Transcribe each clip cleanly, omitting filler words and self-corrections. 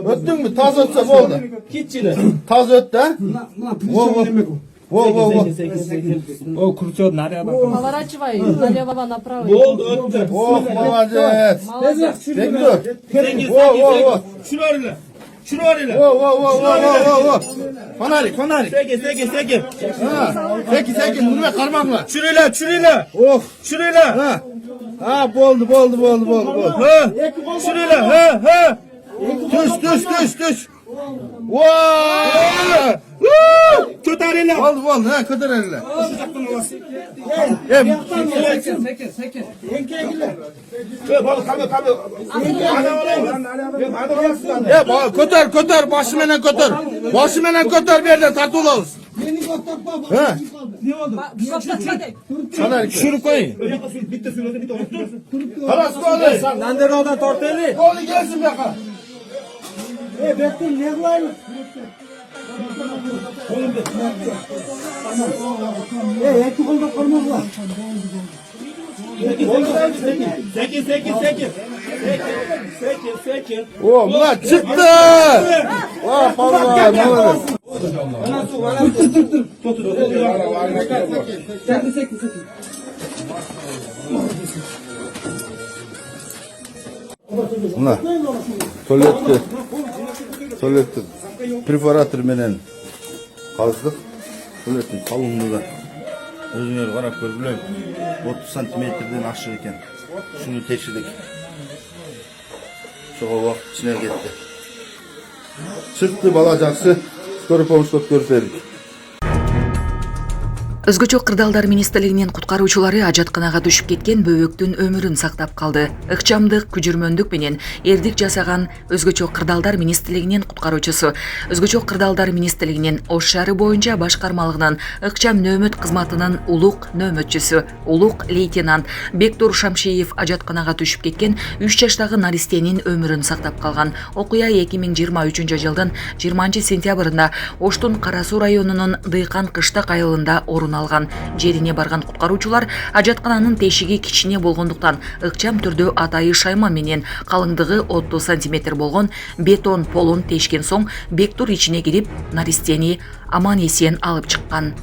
Öttün mü? Taz ötse bu oldu. Taz öttü ha? О, крутят, наряд. Поворачивай налево, направо. Oh, молодец. Фонарик. Sekin. Bunu karmakla. Çürüyle. Oh. Çürüyle. Ha, boldu. Çürüyle. Düş. Vay! Kötü eyle. Oldu. Ha, kadar elle. Kötür. Başımla kötür bir yerden tartılı Ha. Şunu koyun. Halas koydu. Nandere odan torteli. Koydu gelsin baka. Bekle ne var? Eki kolda korumaz var. Sekin. O, bunlar çıktı. Vah vallahi ne olur. Bunlar tuvaletті препаратор менен қалыздық. Tuvalettin kalınlığı özüңөр қарап көр білем. 30 сантиметрден ашық екен. Şunu tekşirdik. Şoğa vaqt içine ketті. Çıktı bala жақсы. Скорый помощь көрсетелік. Өзгөчө кырдаалдар министрлигинин куткаруучулары ажатканага түшүп кеткен бөбөктүн өмүрүн сактап калды. Ыкчамдык, күжүрмөндүк менен эрдик жасаган өзгөчө кырдаалдар министрлигинин куткаруучусу, өзгөчө кырдаалдар министрлигинин Ош шаары боюнча башкармалыгынын ыкчам нөөмөт кызматынын улук нөөмөтчүсү, улук лейтенант Бектур Шамшиев ажатканага түшүп кеткен 3 жаштагы наристенин өмүрүн сактап калган. Окуя 2023 жылдын 20 сентябрында Оштун Кара Суу районунун Дыйкан кыштак айылында орун алган. Жерине барган куткаруучулар ажаткананын тешиги кичине болгондуктан ыкчам түрдө атайы шайма менен калыңдыгы 30 сантиметр болгон бетон полун тешкен соң Бектур ичине кирип наристени аман-эсен алып чыккан.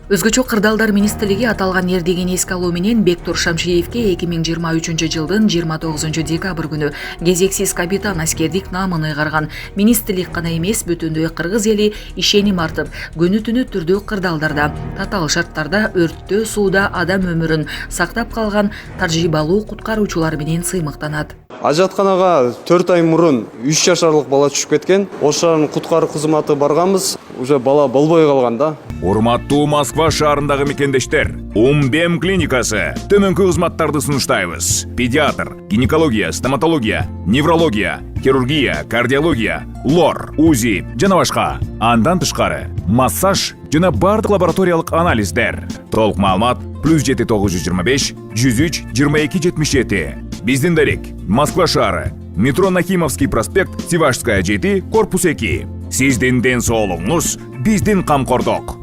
Өзгөчө кырдаалдар министрлиги аталган эрдигени эске алуу менен Бектур Шамшиевке 2023 жылдын 29 декабрь күнү кезексиз капитан аскердик наамын ыйгарган. Министрлик гана эмес, бүтүндөй кыргыз эли ишеним артып, күнү-түнү түрдүү кырдаалдарда, татаал шарттарда, өрттө, сууда адам өмүрүн сактап калган таржибалуу куткаруучулар менен сыймыктанат. Ажатканага 4 ай мурун 3 жашарлык бала түшүп кеткен. Ош шаарынын куткаруу кызматы барганбыз. Уже бала болбой калган да. Урматтуу Москва шаарындагы мекендештер, Умбем клиникасы төмөнкү кызматтарды сунуштайбыз. Педиатр, гинекология, стоматология, неврология, хирургия, кардиология, лор, УЗИ жана башка. Андан тышкары массаж жана бардык лабораториялык анализдер. Толук маалымат +7 925 103 22 77. Биздин дарек Москва шаары, метро Нахимовский проспект, Севашская 7, корпус 2. Сиздин ден соолугуңуз биздин камкордук.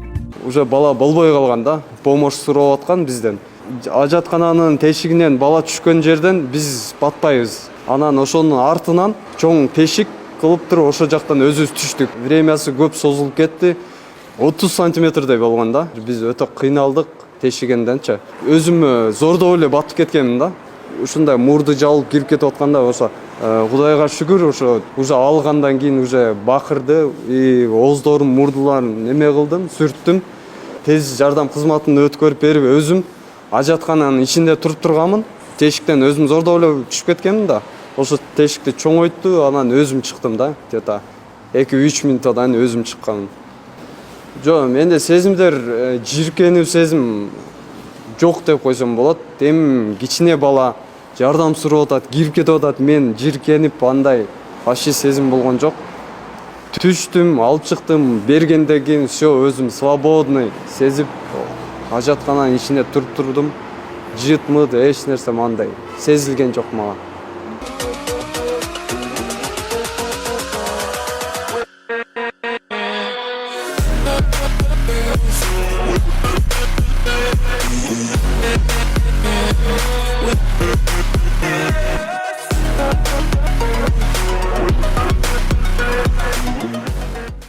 Уже бала болбой калган да, помощь сурап аткан бизден. Ажаткананын тешигинен бала түшкөн жерден биз батпайбыз. Анан ошонун артынан чоң тешик кылып туруп ошо жактан өзүбүз түштүк. Времясы көп созулуп кетти. 30 сантиметрдей болгон да. Биз өтө кыйналдык тешигенденчи. Өзүм зордоп эле батып кеткенмин да. Ушундай мурду жалып кирип кетип атканда ошо Кудайга шүгүр ошо уже алгандан кийин уже бакырды, ооздорун, мурдуларын неме кылдым, сүрттүм. Тез жардам кызматын өткөрүп берип өзүм ажаткананын ичинде туруп турганмын. Тешиктен өзүм зордоп эле түшүп кеткенмин да. Ошо тешикти чоңойтtu, анан өзүм чыктым да. Где-то 2-3 минуттан өзүм чыкканмын. Жок, менде сезимдер жиркенүү сезим жок деп койсом болот. Эми кичине бала жардам сурап атат, кирип кетип атат, мен жиркенип андай вообще сезим болгон жок. Түштүм, алып чыктым, бергенден кийин всё өзүм свободный сезип ажаткананын ичинде туруп турдум. Жытмыд, эч нерсе мындай сезилген жок мага. With